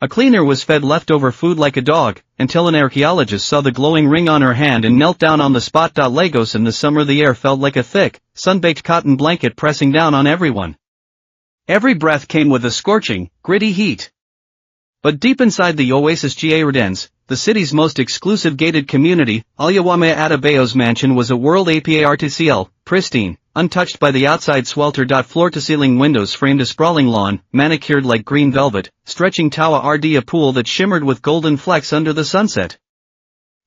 A cleaner was fed leftover food like a dog, until an archaeologist saw the glowing ring on her hand and knelt down on the spot. Lagos in the summer, the air felt like a thick, sun-baked cotton blanket pressing down on everyone. Every breath came with a scorching, gritty heat. But deep inside the Oasis Gardens, the city's most exclusive gated community, Alyawame Adebayo's mansion was a world apart, pristine, untouched by the outside swelter. Floor-to-ceiling windows framed a sprawling lawn, manicured like green velvet, stretching toward a pool that shimmered with golden flecks under the sunset.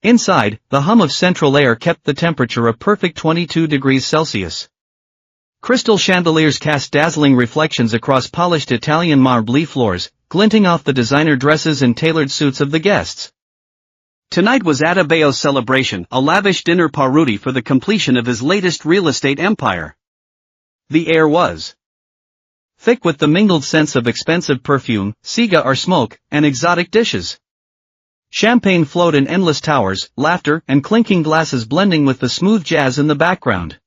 Inside, the hum of central air kept the temperature a perfect 22 degrees Celsius. Crystal chandeliers cast dazzling reflections across polished Italian marble floors, glinting off the designer dresses and tailored suits of the guests. Tonight was Adebayo's celebration, a lavish dinner party for the completion of his latest real estate empire. The air was thick with the mingled scents of expensive perfume, cigar smoke, and exotic dishes. Champagne flowed in endless towers, laughter and clinking glasses blending with the smooth jazz in the background.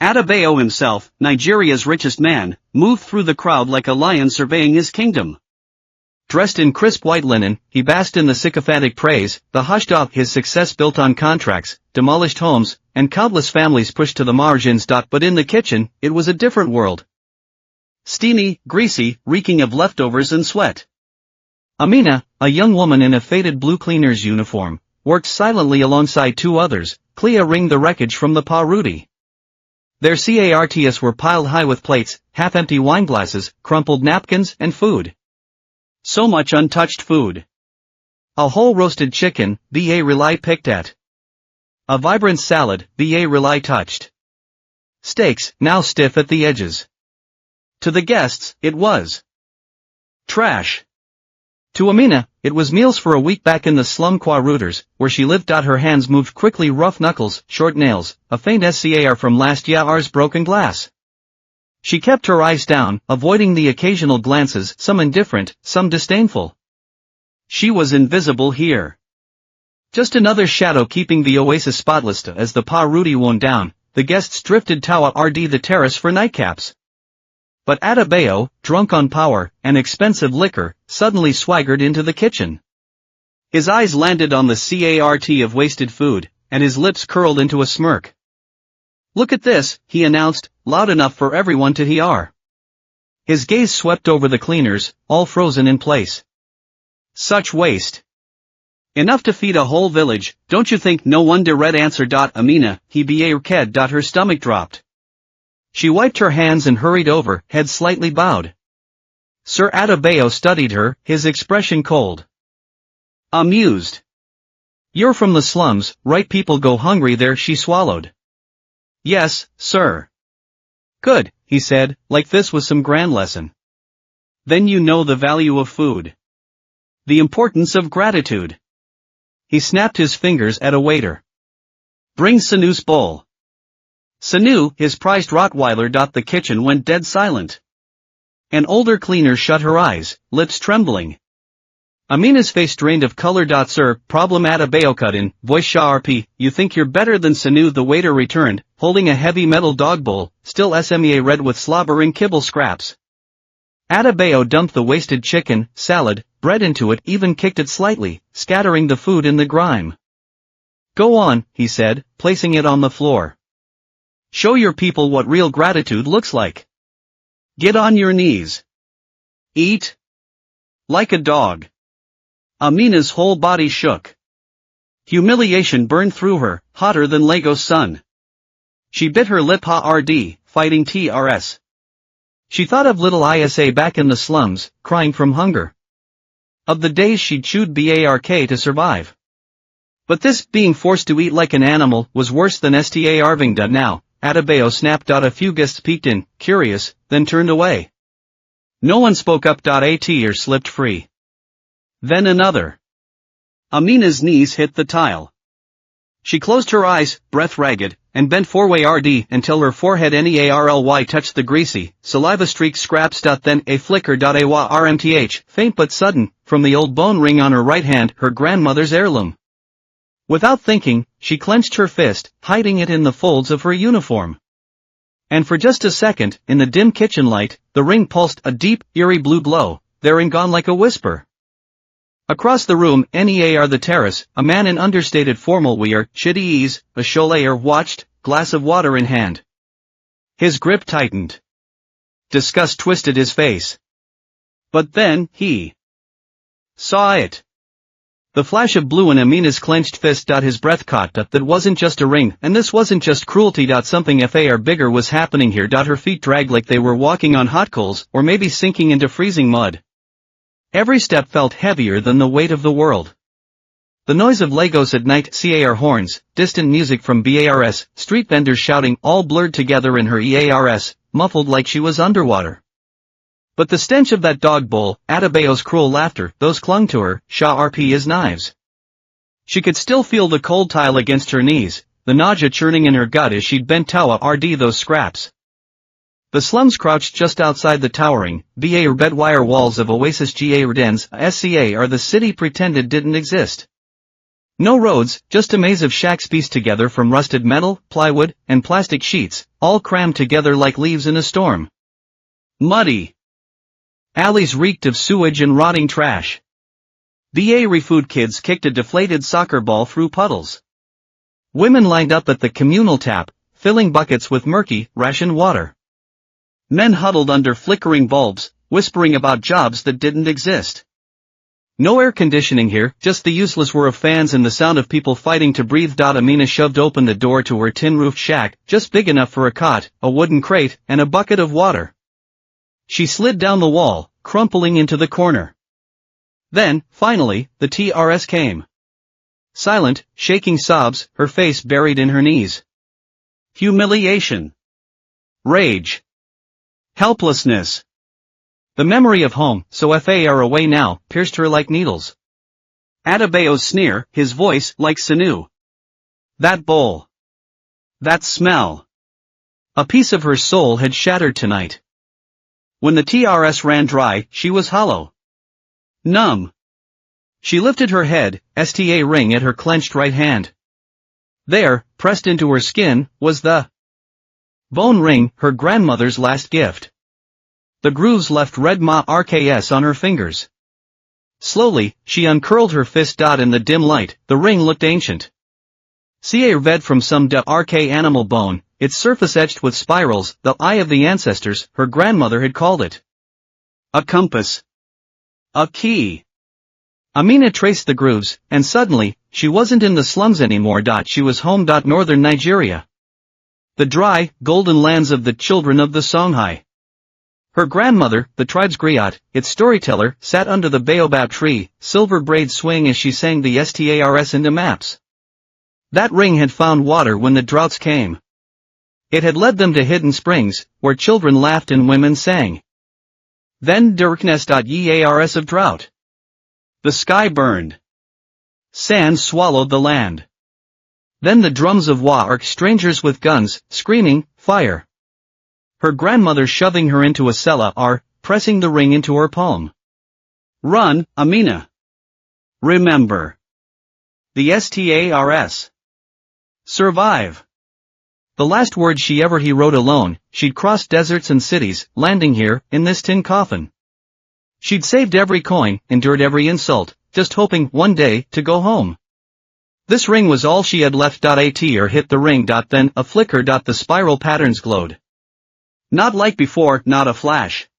Adebayo himself, Nigeria's richest man, moved through the crowd like a lion surveying his kingdom. Dressed in crisp white linen, he basked in the sycophantic praise, the hushed up his success built on contracts, demolished homes, and countless families pushed to the margins. But in the kitchen, it was a different world. Steamy, greasy, reeking of leftovers and sweat. Amina, a young woman in a faded blue cleaner's uniform, worked silently alongside two others, clearing the wreckage from the party. Their carts were piled high with plates, half-empty wineglasses, crumpled napkins, and food. So much untouched food. A whole roasted chicken, the relay picked at. A vibrant salad, the relay touched. Steaks, now stiff at the edges. To the guests, it was trash. To Amina, it was meals for a week back in the slum quarters, where she lived. Her hands moved quickly, rough knuckles, short nails, a faint scar from last year's broken glass. She kept her eyes down, avoiding the occasional glances, some indifferent, some disdainful. She was invisible here. Just another shadow keeping the oasis spotless. As the party wound down, the guests drifted toward the terrace for nightcaps. But Adebayo, drunk on power and expensive liquor, suddenly swaggered into the kitchen. His eyes landed on the cart of wasted food, and his lips curled into a smirk. "Look at this," he announced, loud enough for everyone to hear. His gaze swept over the cleaners, all frozen in place. Such waste. Enough to feed a whole village, don't you think? No wonder. Red answer. Amina, he ked. Her stomach dropped. She wiped her hands and hurried over, head slightly bowed. Sir Adebayo studied her, his expression cold. Amused. "You're from the slums, right? People go hungry there." She swallowed. "Yes, sir." "Good," he said, like this was some grand lesson. "Then you know the value of food. The importance of gratitude." He snapped his fingers at a waiter. "Bring Sanu's bowl." Sanu, his prized Rottweiler. The kitchen went dead silent. An older cleaner shut her eyes, lips trembling. Amina's face drained of color. "Sir, problem." Adebayo cut in, voice sharp. "You think you're better than Sanu?" The waiter returned, holding a heavy metal dog bowl, still smear red with slobber and kibble scraps. Adebayo dumped the wasted chicken, salad, bread into it, even kicked it slightly, scattering the food in the grime. "Go on," he said, placing it on the floor. "Show your people what real gratitude looks like. Get on your knees. Eat like a dog." Amina's whole body shook. Humiliation burned through her, hotter than Lagos sun. She bit her lip, fighting TRS. She thought of little Isa back in the slums, crying from hunger. Of the days she'd chewed bark to survive. But this, being forced to eat like an animal, was worse than starving. Now, Adebayo snapped. A few guests peeked in, curious, then turned away. No one spoke up. A tear slipped free. Then another. Amina's knees hit the tile. She closed her eyes, breath ragged, and bent forward until her forehead nearly touched the greasy, saliva-streaked scraps. Then a flicker. Rmth, faint but sudden, from the old bone ring on her right hand, her grandmother's heirloom. Without thinking, she clenched her fist, hiding it in the folds of her uniform. And for just a second, in the dim kitchen light, the ring pulsed a deep, eerie blue glow, there and gone like a whisper. Across the room, near the terrace, a man in understated formal wear, shitty ease, a cholayer watched, glass of water in hand. His grip tightened. Disgust twisted his face. But then, he saw it. The flash of blue in Amina's clenched fist. His breath caught. That wasn't just a ring, and this wasn't just cruelty. Something far bigger was happening here. Her feet dragged like they were walking on hot coals, or maybe sinking into freezing mud. Every step felt heavier than the weight of the world. The noise of Lagos at night, car horns, distant music from bars, street vendors shouting, all blurred together in her ears, muffled like she was underwater. But the stench of that dog bowl, Adebayo's cruel laughter, those clung to her, sharp as knives. She could still feel the cold tile against her knees, the nausea churning in her gut as she'd bent toward those scraps. The slums crouched just outside the towering, bed wire walls of Oasis Gardens, SCA are the city pretended didn't exist. No roads, just a maze of shacks pieced together from rusted metal, plywood, and plastic sheets, all crammed together like leaves in a storm. Muddy. Alleys reeked of sewage and rotting trash. Food kids kicked a deflated soccer ball through puddles. Women lined up at the communal tap, filling buckets with murky, rationed water. Men huddled under flickering bulbs, whispering about jobs that didn't exist. No air conditioning here, just the useless whir of fans and the sound of people fighting to breathe. Amina shoved open the door to her tin-roofed shack, just big enough for a cot, a wooden crate, and a bucket of water. She slid down the wall, crumpling into the corner. Then, finally, the TRS came. Silent, shaking sobs, her face buried in her knees. Humiliation. Rage. Helplessness. The memory of home, so far away now, pierced her like needles. Adebayo's sneer, his voice like sinew. That bowl. That smell. A piece of her soul had shattered tonight. When the TRS ran dry, she was hollow. Numb. She lifted her head, STA ring at her clenched right hand. There, pressed into her skin, was the bone ring, her grandmother's last gift. The grooves left red marks on her fingers. Slowly, she uncurled her fist. In the dim light, the ring looked ancient. Ved from some dark animal bone, its surface etched with spirals, the eye of the ancestors, her grandmother had called it. A compass. A key. Amina traced the grooves, and suddenly, she wasn't in the slums anymore. She was home. Northern Nigeria. The dry, golden lands of the children of the Songhai. Her grandmother, the tribe's griot, its storyteller, sat under the baobab tree, silver braids swaying as she sang the stars into maps. That ring had found water when the droughts came. It had led them to hidden springs, where children laughed and women sang. Then darkness. Years of drought. The sky burned. Sand swallowed the land. Then the drums of strangers with guns, screaming, fire. Her grandmother shoving her into a cellar, pressing the ring into her palm. Run, Amina. Remember. The stars. Survive. The last words she ever wrote alone, she'd crossed deserts and cities, landing here, in this tin coffin. She'd saved every coin, endured every insult, just hoping, one day, to go home. This ring was all she had left. Hit the ring. Then, a flicker. The spiral patterns glowed. Not like before, not a flash.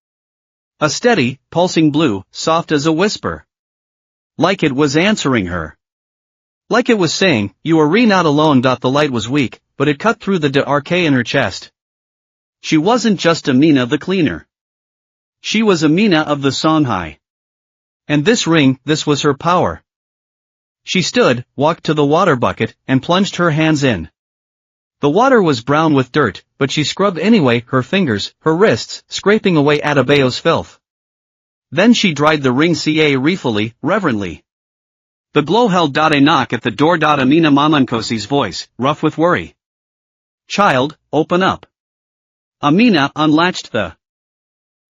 A steady, pulsing blue, soft as a whisper. Like it was answering her. Like it was saying, you are not alone. The light was weak, but it cut through the dark in her chest. She wasn't just Amina the cleaner. She was Amina of the Songhai. And this ring, this was her power. She stood, walked to the water bucket, and plunged her hands in. The water was brown with dirt, but she scrubbed anyway, her fingers, her wrists, scraping away Adebayo's filth. Then she dried the ring carefully, reverently. The glow held. A knock at the door. Amina Mamankosi's voice, rough with worry. Child, open up. Amina unlatched the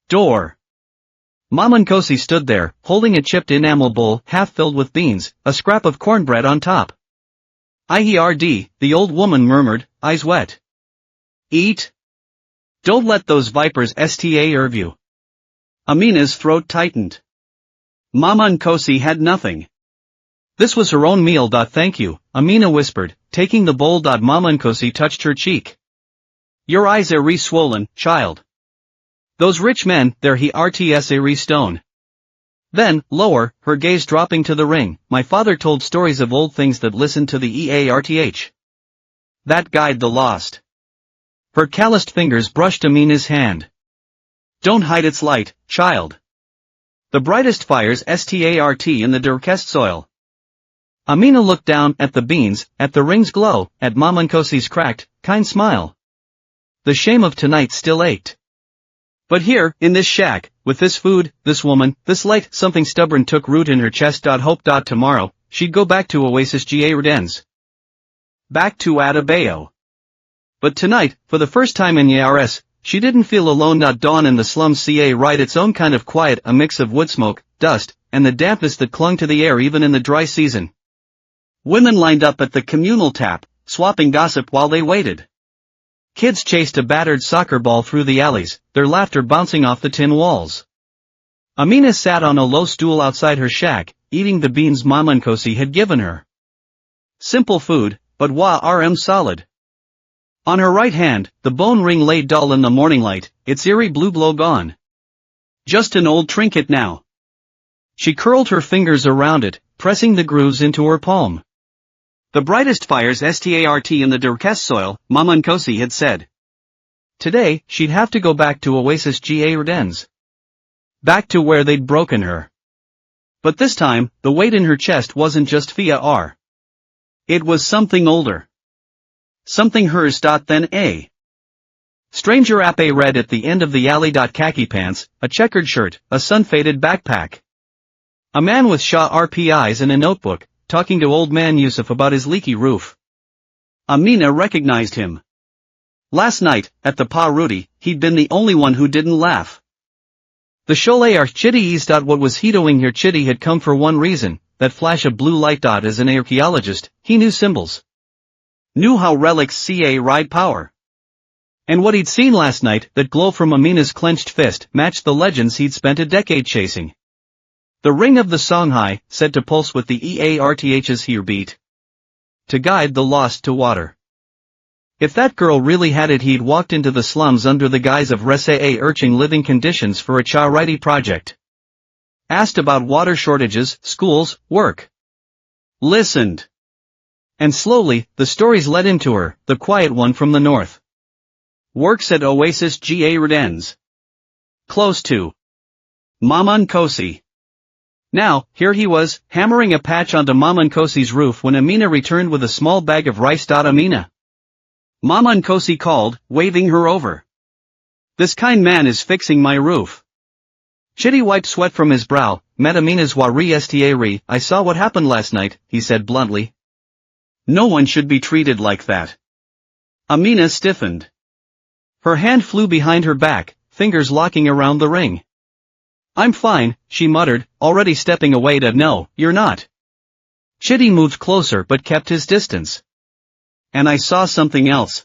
door. Mamankosi stood there, holding a chipped enamel bowl half filled with beans, a scrap of cornbread on top. IERD, the old woman murmured, eyes wet. Eat? Don't let those vipers starve you. Amina's throat tightened. Mama Nkosi had nothing. This was her own meal. Thank you, Amina whispered, taking the bowl. Mama Nkosi touched her cheek. Your eyes are re-swollen, child. Those rich men, they're re-stone. Then, lower, her gaze dropping to the ring, my father told stories of old things that listened to the EARTH. That guide the lost. Her calloused fingers brushed Amina's hand. Don't hide its light, child. The brightest fires start in the darkest soil. Amina looked down at the beans, at the ring's glow, at Mama Nkosi's cracked, kind smile. The shame of tonight still ached. But here, in this shack, with this food, this woman, this light, something stubborn took root in her chest. Hope. Tomorrow, she'd go back to Oasis Gardens. Back to Adebayo. But tonight, for the first time in years, she didn't feel alone. Dawn in the slums right its own kind of quiet, a mix of wood smoke, dust, and the dampness that clung to the air even in the dry season. Women lined up at the communal tap, swapping gossip while they waited. Kids chased a battered soccer ball through the alleys, their laughter bouncing off the tin walls. Amina sat on a low stool outside her shack, eating the beans Mama Nkosi had given her. Simple food, but solid. On her right hand, the bone ring lay dull in the morning light, its eerie blue glow gone. Just an old trinket now. She curled her fingers around it, pressing the grooves into her palm. The brightest fires start in the darkest soil, Mama Nkosi had said. Today, she'd have to go back to Oasis Gardens. Back to where they'd broken her. But this time, the weight in her chest wasn't just fear. It was something older. Something hers. Then a stranger Ape read at the end of the alley. Khaki pants, a checkered shirt, a sun-faded backpack. A man with sharp eyes and a notebook, talking to old man Yusuf about his leaky roof. Amina recognized him. Last night, at the Pa Rudy, he'd been the only one who didn't laugh. The Sholayar Chitty eased. What was he doing here? Chitty had come for one reason, that flash of blue light. As an archaeologist, he knew symbols. Knew how relics ride power. And what he'd seen last night, that glow from Amina's clenched fist, matched the legends he'd spent a decade chasing. The ring of the Songhai, said to pulse with the EARTH's heartbeat. To guide the lost to water. If that girl really had it, he'd walked into the slums under the guise of Resee urging living conditions for a charity project. Asked about water shortages, schools, work. Listened. And slowly, the stories led him to her, the quiet one from the north. Works at Oasis Gardens. Close to Mama Nkosi. Now, here he was, hammering a patch onto Mama Nkosi's roof when Amina returned with a small bag of rice. Amina. Mama Nkosi called, waving her over. This kind man is fixing my roof. Chitty wiped sweat from his brow, met Amina's wari stare. I saw what happened last night, he said bluntly. No one should be treated like that. Amina stiffened. Her hand flew behind her back, fingers locking around the ring. I'm fine, she muttered, already stepping away. No, you're not. Chitty moved closer but kept his distance. And I saw something else.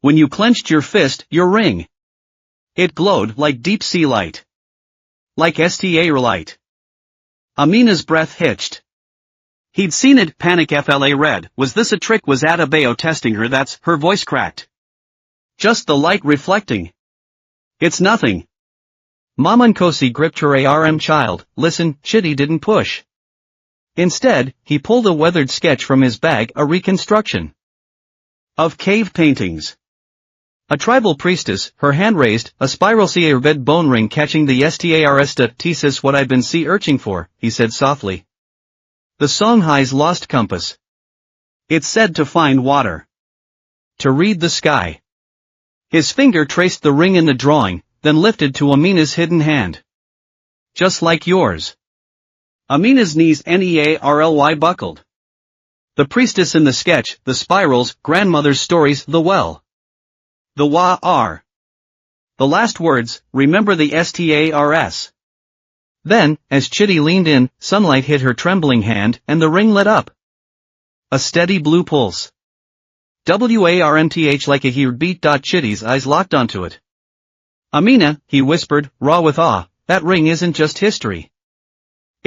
When you clenched your fist, your ring. It glowed like deep sea light. Like star light. Amina's breath hitched. He'd seen it, panic FLA read, was this a trick? Was Adebayo testing her? That's, her voice cracked. Just the light reflecting. It's nothing. Mama Nkosi gripped her arm. Child, listen, Chitty didn't push. Instead, he pulled a weathered sketch from his bag, a reconstruction of cave paintings. A tribal priestess, her hand raised, a spiral red bone ring catching the stars. Thesis what I've been searching for, he said softly. The Songhai's lost compass. It's said to find water. To read the sky. His finger traced the ring in the drawing, then lifted to Amina's hidden hand. Just like yours. Amina's knees nearly buckled. The priestess in the sketch, the spirals, grandmother's stories, the well. The wa-are. The last words, remember the stars. Then, as Chitty leaned in, sunlight hit her trembling hand, and the ring lit up. A steady blue pulse. Warmth like a heartbeat. Chitty's eyes locked onto it. Amina, he whispered, raw with awe, that ring isn't just history.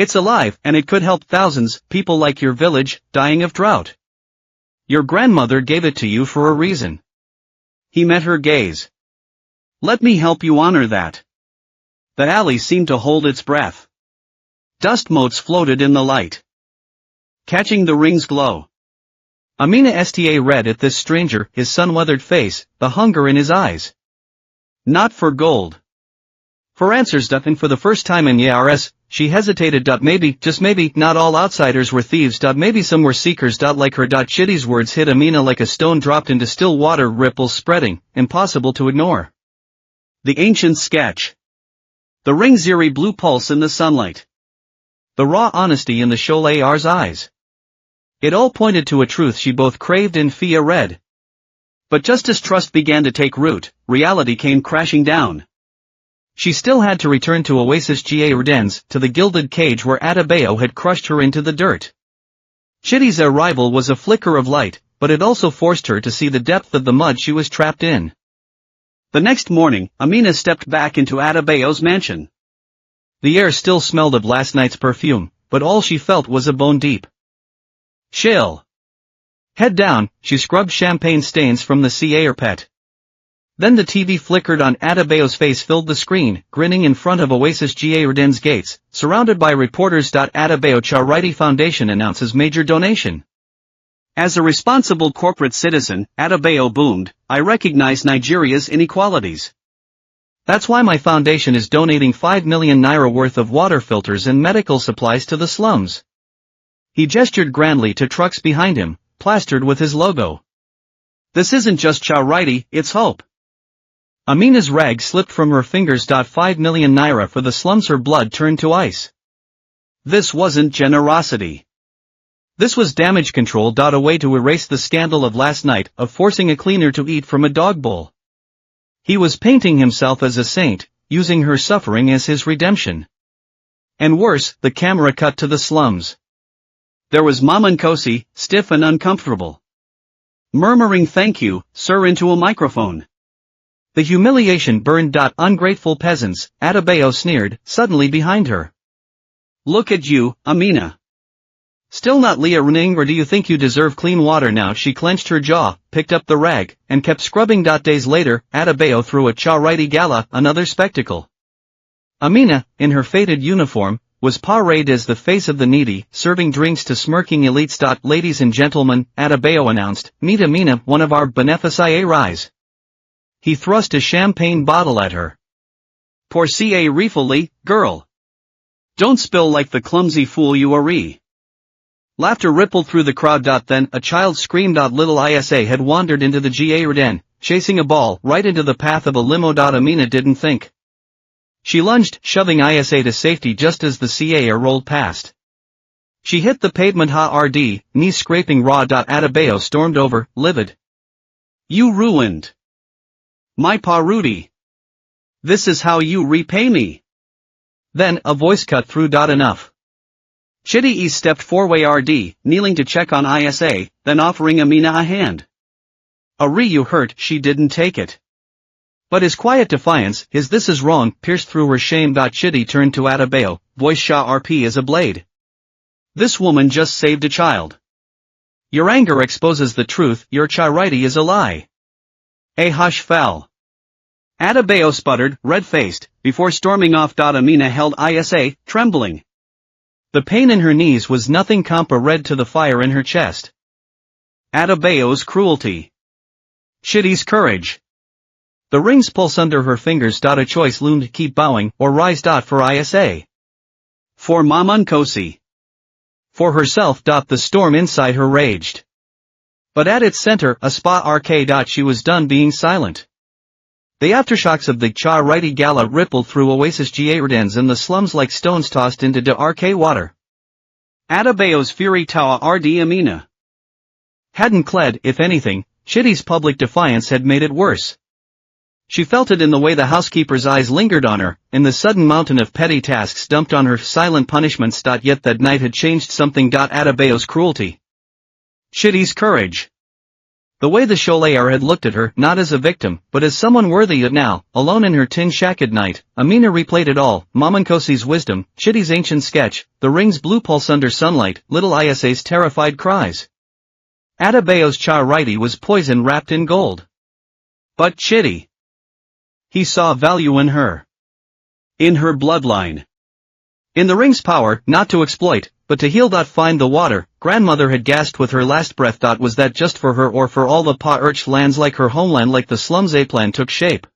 It's alive and it could help thousands, people like your village, dying of drought. Your grandmother gave it to you for a reason. He met her gaze. Let me help you honor that. The alley seemed to hold its breath. Dust motes floated in the light, catching the ring's glow. Amina Sta read at this stranger, his sun-weathered face, the hunger in his eyes. Not for gold. For answers. And for the first time in years, she hesitated. Maybe, just maybe, not all outsiders were thieves. Maybe some were seekers. Like her. Chitty's words hit Amina like a stone dropped into still water, ripples spreading, impossible to ignore. The ancient sketch. The ring's eerie blue pulse in the sunlight. The raw honesty in the Choléar's eyes. It all pointed to a truth she both craved and feared. But just as trust began to take root, reality came crashing down. She still had to return to Oasis Gardens, to the gilded cage where Adebayo had crushed her into the dirt. Chitty's arrival was a flicker of light, but it also forced her to see the depth of the mud she was trapped in. The next morning, Amina stepped back into Adebayo's mansion. The air still smelled of last night's perfume, but all she felt was a bone-deep chill. Head down, she scrubbed champagne stains from the carpet. Then the TV flickered on. Adebayo's face filled the screen, grinning in front of Oasis Gardens gates, surrounded by reporters. Adebayo Charity Foundation announces major donation. As a responsible corporate citizen, Adebayo boomed, I recognize Nigeria's inequalities. That's why my foundation is donating 5 million naira worth of water filters and medical supplies to the slums. He gestured grandly to trucks behind him, plastered with his logo. This isn't just charity, it's hope. Amina's rag slipped from her fingers. 5 million naira for the slums. Her blood turned to ice. This wasn't generosity. This was damage control. A way to erase the scandal of last night, of forcing a cleaner to eat from a dog bowl. He was painting himself as a saint, using her suffering as his redemption. And worse, the camera cut to the slums. There was Mama Nkosi, stiff and uncomfortable, murmuring thank you, sir, into a microphone. The humiliation burned. Ungrateful peasants, Adebayo sneered, suddenly behind her. Look at you, Amina. Still not Leah running, or do you think you deserve clean water now? She clenched her jaw, picked up the rag, and kept scrubbing. Days later, Adebayo threw a charity gala, another spectacle. Amina, in her faded uniform, was paraded as the face of the needy, serving drinks to smirking elites. Ladies and gentlemen, Adebayo announced, meet Amina, one of our beneficiaries. He thrust a champagne bottle at her. Pour ca refully, girl. Don't spill like the clumsy fool you are. Laughter rippled through the crowd. Then, a child screamed. Little Isa had wandered into the garden, chasing a ball right into the path of a limo. Amina didn't think. She lunged, shoving Isa to safety just as the car rolled past. She hit the pavement hard, knees scraping raw. Adebayo stormed over, livid. You ruined my Rudy. This is how you repay me. Then, a voice cut through. Enough. Chitty stepped forward, kneeling to check on Isa, then offering Amina a hand. You hurt. She didn't take it. But his quiet defiance, his this is wrong, pierced through her shame. Chitty turned to Adebayo, voice sharp as a blade. This woman just saved a child. Your anger exposes the truth. Your charity is a lie. A hush fell. Adebayo sputtered, red-faced, before storming off. Amina held Isa, trembling. The pain in her knees was nothing compared to the fire in her chest. Adebayo's cruelty. Chitty's courage. The ring's pulse under her fingers. A choice loomed: keep bowing, or rise. For Isa. For Mama Nkosi. For herself. The storm inside her raged. But at its center, a spa arcade. She was done being silent. The aftershocks of the charity gala rippled through Oasis Gardens and the slums like stones tossed into the arcade water. Adebayo's fury toward Amina hadn't cled. If anything, Chitty's public defiance had made it worse. She felt it in the way the housekeeper's eyes lingered on her, in the sudden mountain of petty tasks dumped on her, silent punishments. Yet that night had changed something. Adebayo's cruelty. Chitty's courage. The way the Sholayar had looked at her, not as a victim, but as someone worthy of now, alone in her tin shack at night, Amina replayed it all, Mamankosi's wisdom, Chitty's ancient sketch, the ring's blue pulse under sunlight, little Isa's terrified cries. Adebayo's charity was poison wrapped in gold. But Chitty. He saw value in her. In her bloodline. In the ring's power, not to exploit, but to heal. Find the water, grandmother had gasped with her last breath. Was that just for her or for all the pa-urch lands like her homeland? Like the slums, a plan took shape.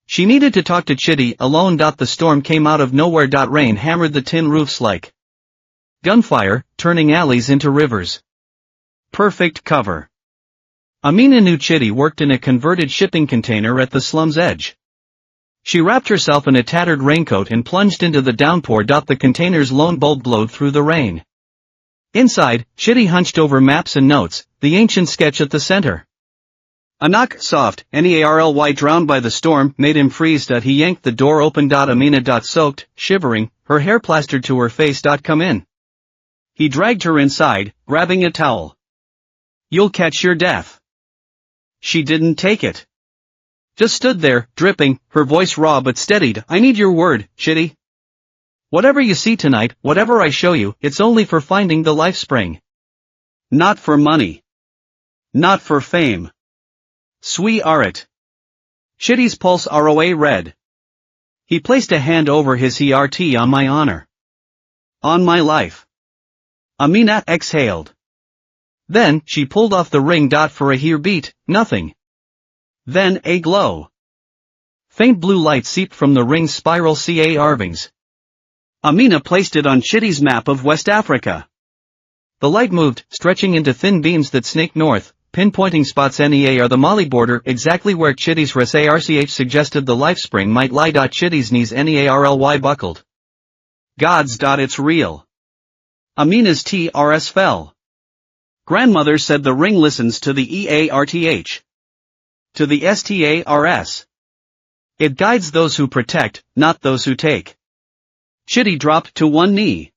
She needed to talk to Chitty alone. The storm came out of nowhere. Rain hammered the tin roofs like gunfire, turning alleys into rivers. Perfect cover. Amina knew Chitty worked in a converted shipping container at the slum's edge. She wrapped herself in a tattered raincoat and plunged into the downpour. The container's lone bulb glowed through the rain. Inside, Chitty hunched over maps and notes, the ancient sketch at the center. A knock, soft, Nerly drowned by the storm, made him freeze. He yanked the door open. Amina soaked, shivering, her hair plastered to her face. Come in. He dragged her inside, grabbing a towel. You'll catch your death. She didn't take it. Just stood there, dripping, her voice raw but steadied. I need your word, Chitty. Whatever you see tonight, whatever I show you, it's only for finding the life spring. Not for money. Not for fame. Sweetheart. Chitty's pulse ROA read. He placed a hand over his heart. On my honor. On my life. Amina exhaled. Then, she pulled off the ring. For a heartbeat, nothing. Then a glow. Faint blue light seeped from the ring's spiral carvings. Amina placed it on Chitty's map of West Africa. The light moved, stretching into thin beams that snaked north, pinpointing spots near the Mali border, exactly where Chitty's research suggested the life spring might lie. Chitty's knees Nerly buckled. Gods. It's real. Amina's TRS fell. Grandmother said the ring listens to the EARTH. To the STARS. It guides those who protect, not those who take. Chitty dropped to one knee.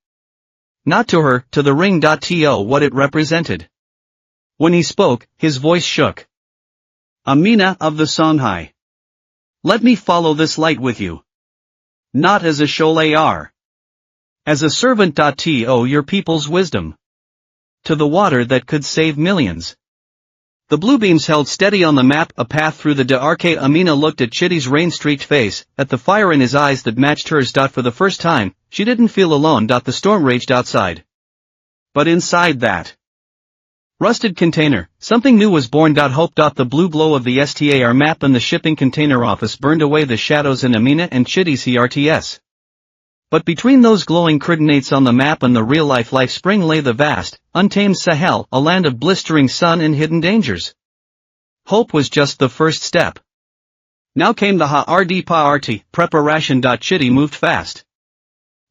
Not to her, to the ring. To what it represented. When he spoke, his voice shook. Amina of the Songhai. Let me follow this light with you. Not as a Sholayar. As a servant. To your people's wisdom. To the water that could save millions. The blue beams held steady on the map, a path through the dark. Amina looked at Chitty's rain-streaked face, at the fire in his eyes that matched hers. For the first time, she didn't feel alone. The storm raged outside. But inside that rusted container, something new was born. Hope. The blue glow of the STAR map and the shipping container office burned away the shadows in Amina and Chitty's hearts. But between those glowing coordinates on the map and the real-life life spring lay the vast, untamed Sahel, a land of blistering sun and hidden dangers. Hope was just the first step. Now came the hard preparation. Chitty moved fast.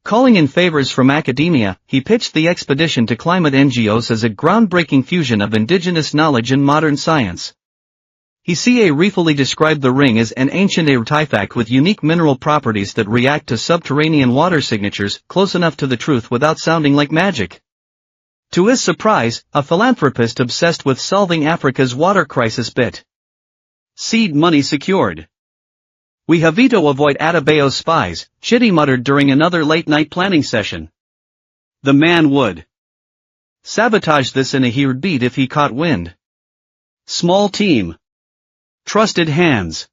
Calling in favors from academia, he pitched the expedition to climate NGOs as a groundbreaking fusion of indigenous knowledge and modern science. He briefly described the ring as an ancient artifact with unique mineral properties that react to subterranean water signatures, close enough to the truth without sounding like magic. To his surprise, a philanthropist obsessed with solving Africa's water crisis bit. Seed money secured. We have to avoid Adebayo's spies, Chitty muttered during another late-night planning session. The man would sabotage this in a heartbeat if he caught wind. Small team. Trusted hands.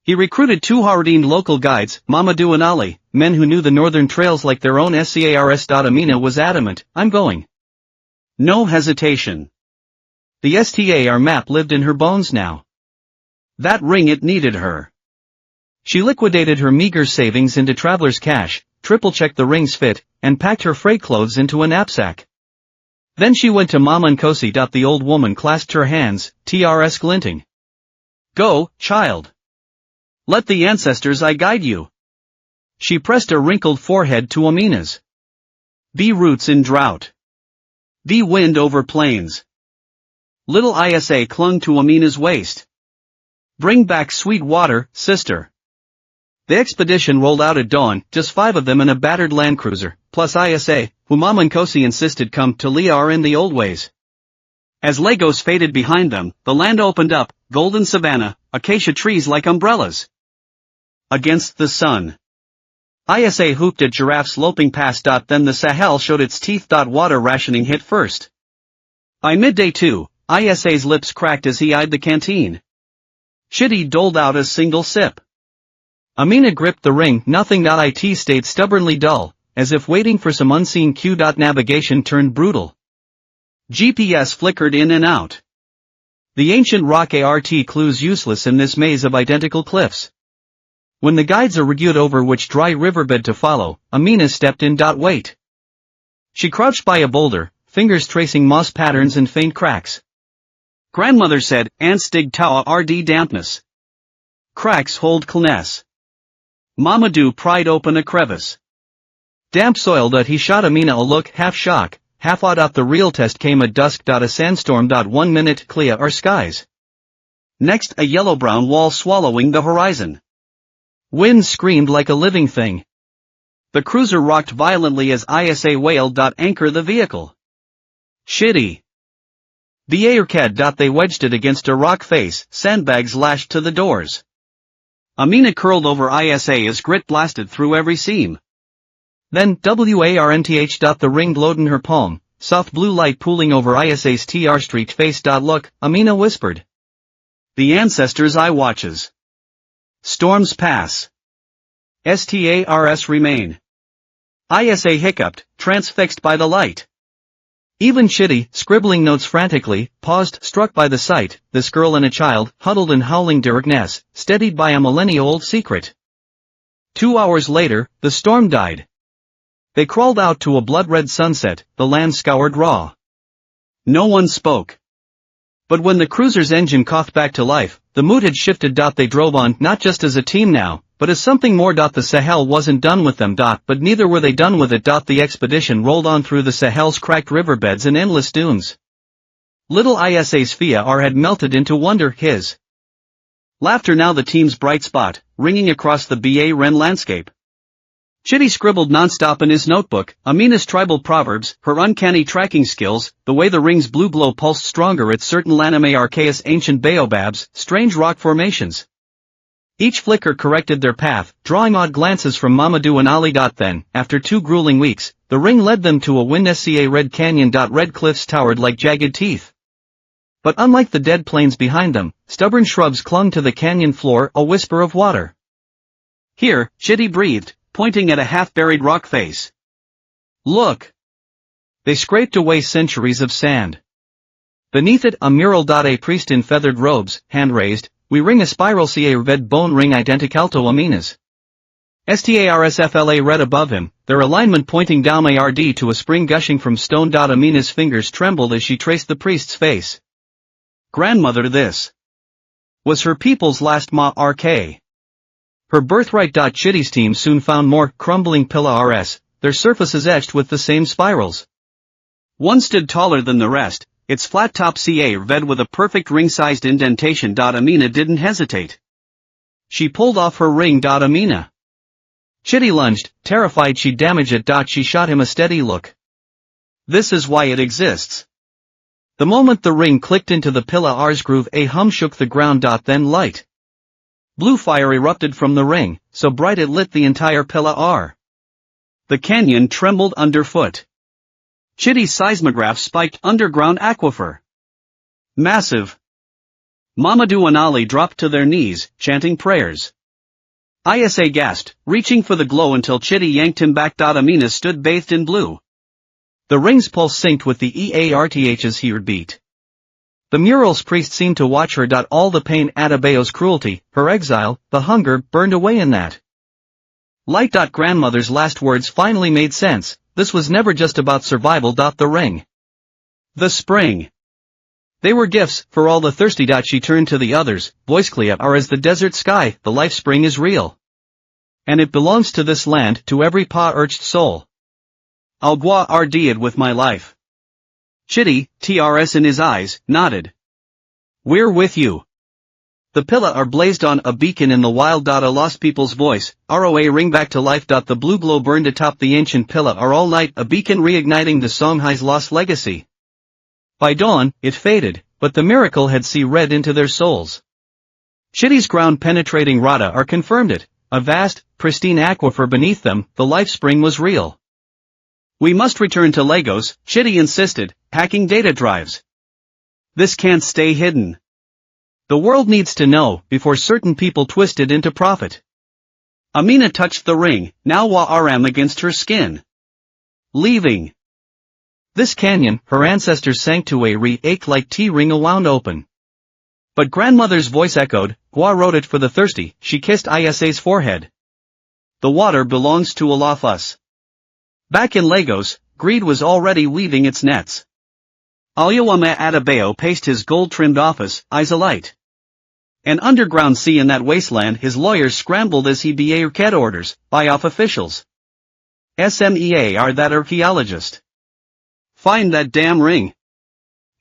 He recruited two hardened local guides, Mamadou and Ali, men who knew the northern trails like their own SCARS. Amina was adamant, I'm going. No hesitation. The STAR map lived in her bones now. That ring, it needed her. She liquidated her meager savings into traveler's cash, triple-checked the ring's fit, and packed her freight clothes into a knapsack. Then she went to Mama Nkosi. The old woman clasped her hands, TRS glinting. Go, child. Let the ancestors guide you. She pressed a wrinkled forehead to Amina's. Be roots in drought. Be wind over plains. Little Isa clung to Amina's waist. Bring back sweet water, sister. The expedition rolled out at dawn, just 5 of them in a battered land cruiser, plus Isa, who Mama Nkosi insisted come to Liar in the old ways. As Lagos faded behind them, the land opened up, golden savanna, acacia trees like umbrellas. Against the sun. ISA hooped at giraffes loping past. Then the Sahel showed its teeth. Water rationing hit first. By midday too, ISA's lips cracked as he eyed the canteen. Chitty doled out a single sip. Amina gripped the ring. Nothing. It stayed stubbornly dull, as if waiting for some unseen cue. Navigation turned brutal. GPS flickered in and out. The ancient rock art clues useless in this maze of identical cliffs. When the guides argued over which dry riverbed to follow, Amina stepped in. Wait. She crouched by a boulder, fingers tracing moss patterns and faint cracks. Grandmother said, ants dig tawa rd dampness. Cracks hold coolness. Mamadou pried open a crevice. Damp soil. He shot Amina a look, half shock, half awed. The real test came at dusk. A sandstorm. 1 minute, clear our skies. Next, a yellow-brown wall swallowing the horizon. Wind screamed like a living thing. The cruiser rocked violently as ISA wailed. Anchor the vehicle. Shitty. The aircad. They wedged it against a rock face, sandbags lashed to the doors. Amina curled over ISA as grit blasted through every seam. Then, warnth. The ring glowed in her palm, soft blue light pooling over ISA's streaked face. Look, Amina whispered. The ancestors' eye watches. Storms pass. Stars remain. ISA hiccuped, transfixed by the light. Even Chitty, scribbling notes frantically, paused, struck by the sight. This girl and a child, huddled in howling darkness, steadied by a millennia-old secret. 2 hours later, the storm died. They crawled out to a blood-red sunset, the land scoured raw. No one spoke. But when the cruiser's engine coughed back to life, the mood had shifted. They drove on, not just as a team now, but as something more. The Sahel wasn't done with them. But neither were they done with it. The expedition rolled on through the Sahel's cracked riverbeds and endless dunes. Little ISA's Fia had melted into wonder, his laughter now the team's bright spot, ringing across the Ba-Ren landscape. Chitty scribbled nonstop in his notebook, Amina's tribal proverbs, her uncanny tracking skills, the way the ring's blue glow pulsed stronger at certain Laname Archaeus ancient baobabs, strange rock formations. Each flicker corrected their path, drawing odd glances from Mamadou and Ali. Then, after 2 grueling weeks, the ring led them to a wind-sca red canyon. Red cliffs towered like jagged teeth. But unlike the dead plains behind them, stubborn shrubs clung to the canyon floor, a whisper of water. Here, Chitty breathed, pointing at a half-buried rock face. Look! They scraped away centuries of sand. Beneath it, a mural. A priest in feathered robes, hand-raised, we ring a spiral ca red bone ring identicalto Amina's. Starsfla read above him, their alignment pointing down ARD to a spring gushing from stone. Amina's fingers trembled as she traced the priest's face. Grandmother, this was her people's last RK. Her birthright. Chitty's team soon found more, crumbling pillars, their surfaces etched with the same spirals. One stood taller than the rest, its flat top ca red with a perfect ring-sized indentation. Amina didn't hesitate. She pulled off her ring. Amina. Chitty lunged, terrified she'd damage it. She shot him a steady look. This is why it exists. The moment the ring clicked into the pillar's groove, a hum shook the ground. Then light. Blue fire erupted from the ring, so bright it lit the entire pillar. The canyon trembled underfoot. Chitty's seismograph spiked underground aquifer. Massive. Mamadou and Ali dropped to their knees, chanting prayers. ISA gasped, reaching for the glow until Chitty yanked him back. Amina stood bathed in blue. The ring's pulse synced with the EARTH's heartbeat. The mural's priest seemed to watch her. All the pain, Adebayo's cruelty, her exile, the hunger, burned away in that light. Grandmother's last words finally made sense. This was never just about survival. The ring. The spring. They were gifts, for all the thirsty. She turned to the others, voice clear as the desert sky, the life spring is real. And it belongs to this land, to every pa-urged soul. I'll rd it with my life. Chitty, TRS in his eyes, nodded. We're with you. The pillar blazed on, a beacon in the wild. A lost people's voice, ROA ring back to life. The blue glow burned atop the ancient pillar all night, a beacon reigniting the Songhai's lost legacy. By dawn, it faded, but the miracle had read into their souls. Chitty's ground-penetrating radar confirmed it, a vast, pristine aquifer beneath them, the life spring was real. We must return to Lagos, Chitty insisted, packing data drives. This can't stay hidden. The world needs to know, before certain people twist it into profit. Amina touched the ring, now Wa-Aram against her skin. Leaving. This canyon, her ancestors' sanctuary, ached like tea ring wound open. But grandmother's voice echoed, Gua wrote it for the thirsty, she kissed Isa's forehead. The water belongs to all of us. Back in Lagos, greed was already weaving its nets. Alyawama Adebayo paced his gold-trimmed office, eyes alight. An underground sea in that wasteland, his lawyers scrambled as he get orders, buy off officials. SMEA that archaeologist. Find that damn ring.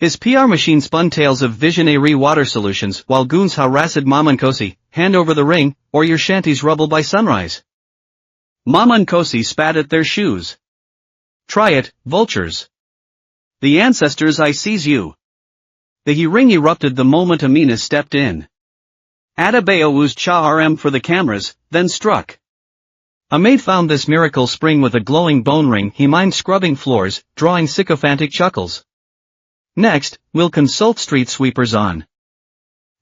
His PR machine spun tales of visionary water solutions while goons harassed Mamankosi, hand over the ring, or your shanty's rubble by sunrise. Mamankosi spat at their shoes. Try it, vultures. The ancestors I seize you. The ring erupted the moment Amina stepped in. Adebayo used Cha-RM for the cameras, then struck. A maid found this miracle spring with a glowing bone ring. He mined scrubbing floors, drawing sycophantic chuckles. Next, we'll consult street sweepers on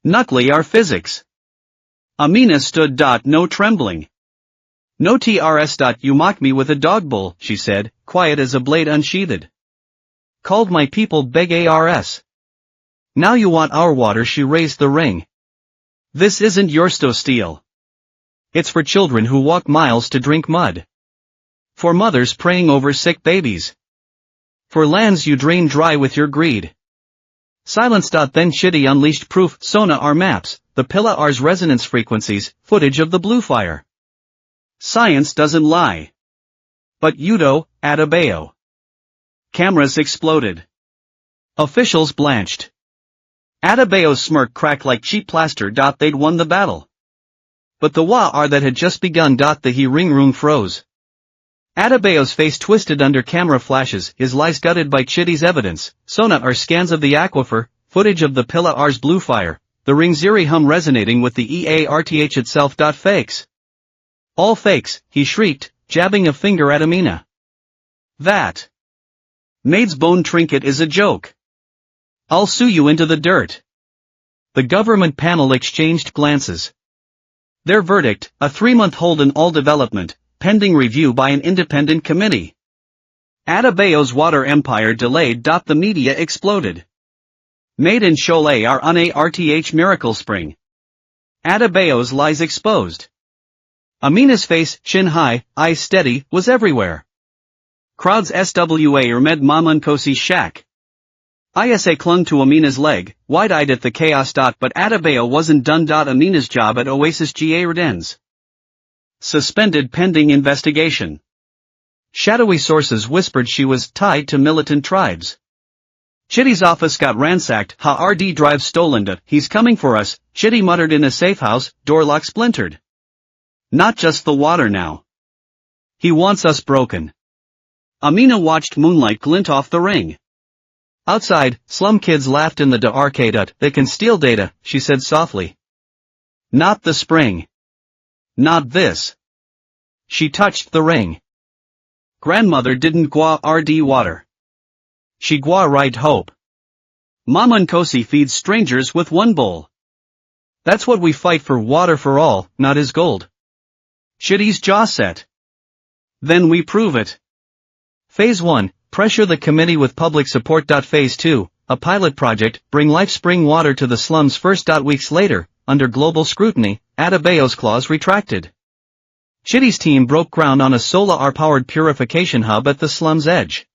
Knuckly our physics. Amina stood. No trembling. No TRS. You mock me with a dog bull, she said, quiet as a blade unsheathed. Called my people beg ARS. Now you want our water. She raised the ring. This isn't yours to steal. It's for children who walk miles to drink mud. For mothers praying over sick babies. For lands you drain dry with your greed. Silence. Then Chitty unleashed proof. Sonar maps, the Pilla-R's resonance frequencies, footage of the blue fire. Science doesn't lie. But Udo, Adebayo. Cameras exploded. Officials blanched. Adebayo's smirk cracked like cheap plaster. They'd won the battle. But the Wa-R that had just begun. The ring room froze. Adebayo's face twisted under camera flashes, his lies gutted by Chitty's evidence. Sonar scans of the aquifer, footage of the Pilla-R's blue fire, the ring's eerie hum resonating with the EARTH itself. Fakes. All fakes, he shrieked, jabbing a finger at Amina. That maid's bone trinket is a joke. I'll sue you into the dirt. The government panel exchanged glances. Their verdict, a 3-month hold in all development, pending review by an independent committee. Adebayo's water empire delayed. The media exploded. Maid and Cholet are on a RTH miracle spring. Adebayo's lies exposed. Amina's face, chin high, eyes steady, was everywhere. Crowds SWA med Mamankosi shack. Isa clung to Amina's leg, wide-eyed at the chaos. But Adebayo wasn't done. Amina's job at Oasis Gardens. Suspended pending investigation. Shadowy sources whispered she was tied to militant tribes. Chitty's office got ransacked. RD drive stolen. He's coming for us, Chitty muttered in a safe house, door lock splintered. Not just the water now. He wants us broken. Amina watched moonlight glint off the ring. Outside, slum kids laughed in the arcade. They can steal data, she said softly. Not the spring. Not this. She touched the ring. Grandmother didn't gua RD water. She gua right hope. Mamankosi feeds strangers with one bowl. That's what we fight for, water for all, not his gold. Chitty's jaw set. Then we prove it. Phase 1, pressure the committee with public support. Phase 2, a pilot project, bring life spring water to the slums first. Weeks later, under global scrutiny, Adebayo's clause retracted. Chitty's team broke ground on a solar-powered purification hub at the slum's edge.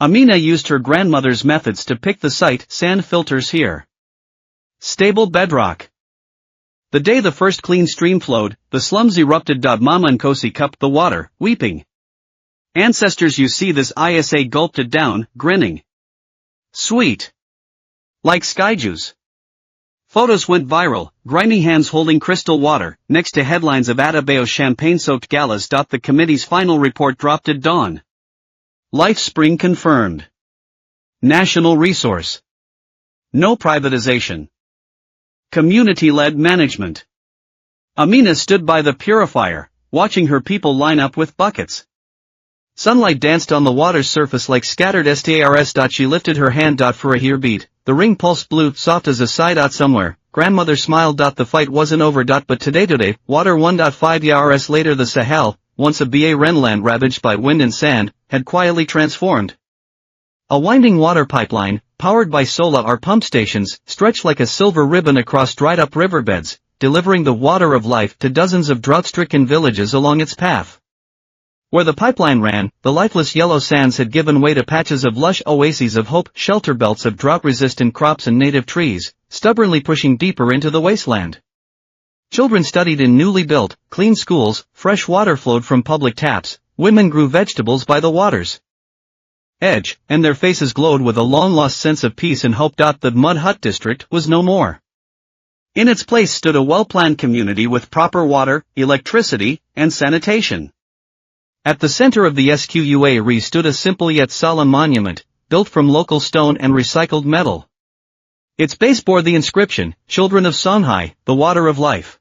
Amina used her grandmother's methods to pick the site. Sand filters here. Stable bedrock. The day the first clean stream flowed, the slums erupted. Mamankosi cupped the water, weeping. Ancestors, you see this? Isa gulped it down, grinning. Sweet. Like sky juice. Photos went viral, grimy hands holding crystal water, next to headlines of Adebayo's champagne-soaked galas. The committee's final report dropped at dawn. Life spring confirmed. National resource. No privatization. Community-led management. Amina stood by the purifier, watching her people line up with buckets. Sunlight danced on the water's surface like scattered stars. She lifted her hand. For a heartbeat, the ring pulsed blue, soft as a sigh. Somewhere, grandmother smiled. The fight wasn't over. But today, water 1.5 years later, the Sahel, once a barren land ravaged by wind and sand, had quietly transformed. A winding water pipeline, powered by solar pump stations, stretched like a silver ribbon across dried-up riverbeds, delivering the water of life to dozens of drought-stricken villages along its path. Where the pipeline ran, the lifeless yellow sands had given way to patches of lush oases of hope, shelter belts of drought-resistant crops and native trees, stubbornly pushing deeper into the wasteland. Children studied in newly built, clean schools, fresh water flowed from public taps, women grew vegetables by the water's edge, and their faces glowed with a long-lost sense of peace and hope. The mud hut district was no more. In its place stood a well-planned community with proper water, electricity, and sanitation. At the center of the Square stood a simple yet solemn monument, built from local stone and recycled metal. Its base bore the inscription, "Children of Songhai, the Water of Life."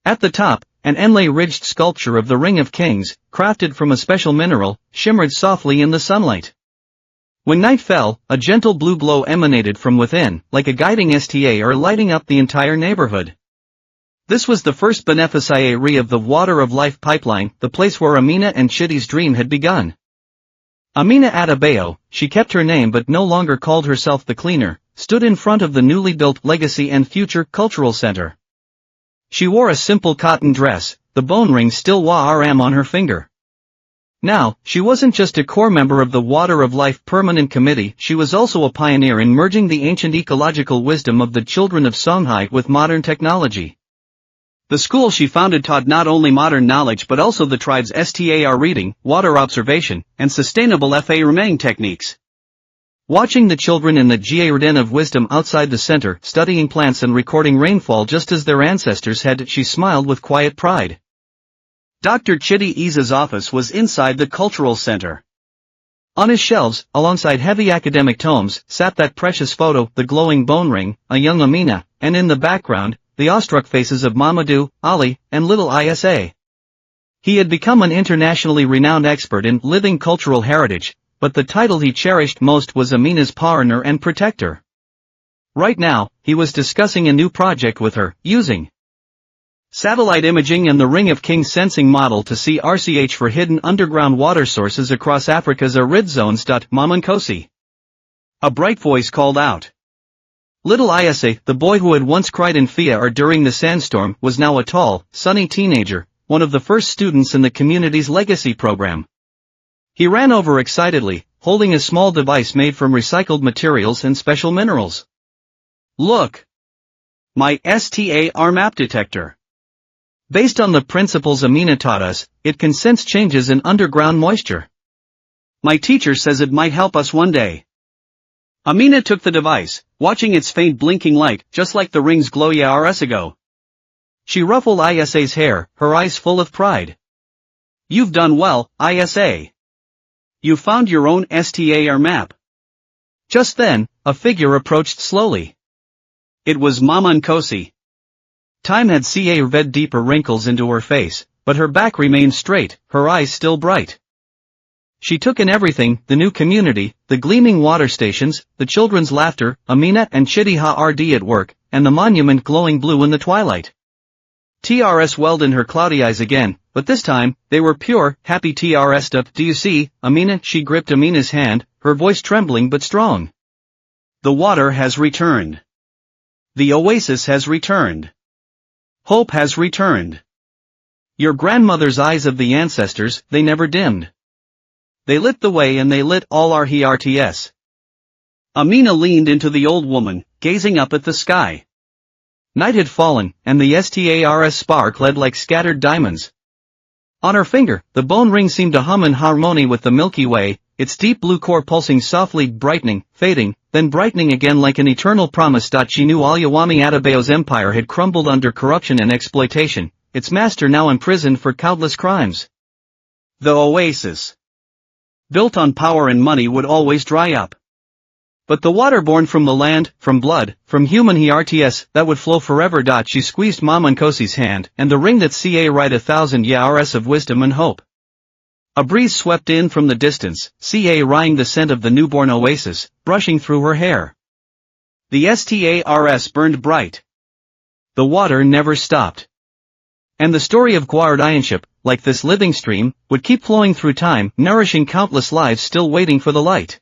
At the top, an inlay-ridged sculpture of the Ring of Kings, crafted from a special mineral, shimmered softly in the sunlight. When night fell, a gentle blue glow emanated from within, like a guiding star lighting up the entire neighborhood. This was the first beneficiary of the Water of Life pipeline, the place where Amina and Chidi's dream had begun. Amina Adebayo, she kept her name but no longer called herself the cleaner, stood in front of the newly built Legacy and Future Cultural Center. She wore a simple cotton dress, the bone ring still warm on her finger. Now, she wasn't just a core member of the Water of Life Permanent Committee, she was also a pioneer in merging the ancient ecological wisdom of the children of Songhai with modern technology. The school she founded taught not only modern knowledge but also the tribe's STAR reading, water observation, and sustainable farming techniques. Watching the children in the Garden of Wisdom outside the center, studying plants and recording rainfall just as their ancestors had, she smiled with quiet pride. Dr. Chidi Isa's office was inside the cultural center. On his shelves, alongside heavy academic tomes, sat that precious photo, the glowing bone ring, a young Amina, and in the background, the awestruck faces of Mamadou, Ali, and little Isa. He had become an internationally renowned expert in living cultural heritage, but the title he cherished most was Amina's partner and protector. Right now, he was discussing a new project with her, using satellite imaging and the Ring of Kings sensing model to see RCH for hidden underground water sources across Africa's arid zones. Mamankosi. A bright voice called out. Little Isa, the boy who had once cried in fear or during the sandstorm, was now a tall, sunny teenager, one of the first students in the community's legacy program. He ran over excitedly, holding a small device made from recycled materials and special minerals. Look! My STAR map detector. Based on the principles Amina taught us, it can sense changes in underground moisture. My teacher says it might help us one day. Amina took the device, watching its faint blinking light, just like the ring's glow years ago. She ruffled Isa's hair, her eyes full of pride. You've done well, Isa. You found your own STAR map. Just then, a figure approached slowly. It was Mamankosi. Time had carved deeper wrinkles into her face, but her back remained straight, her eyes still bright. She took in everything, the new community, the gleaming water stations, the children's laughter, Amina and Chidi Hard at work, and the monument glowing blue in the twilight. TRS welled in her cloudy eyes again, but this time, they were pure, happy TRS. Do you see, Amina? She gripped Amina's hand, her voice trembling but strong. The water has returned. The oasis has returned. Hope has returned. Your grandmother's eyes of the ancestors, they never dimmed. They lit the way and they lit all our hearts. Amina leaned into the old woman, gazing up at the sky. Night had fallen, and the stars sparkled like scattered diamonds. On her finger, the bone ring seemed to hum in harmony with the Milky Way, its deep blue core pulsing softly, brightening, fading, then brightening again like an eternal promise. She knew Oluwami Adebayo's empire had crumbled under corruption and exploitation, its master now imprisoned for countless crimes. The oasis, built on power and money, would always dry up. But the water born from the land, from blood, from human hearts, that would flow forever. She squeezed Mamankosi's hand, and the ring that ca right 1,000 years of wisdom and hope. A breeze swept in from the distance, ca rying the scent of the newborn oasis, brushing through her hair. The stars burned bright. The water never stopped. And the story of guardianship, like this living stream, would keep flowing through time, nourishing countless lives still waiting for the light.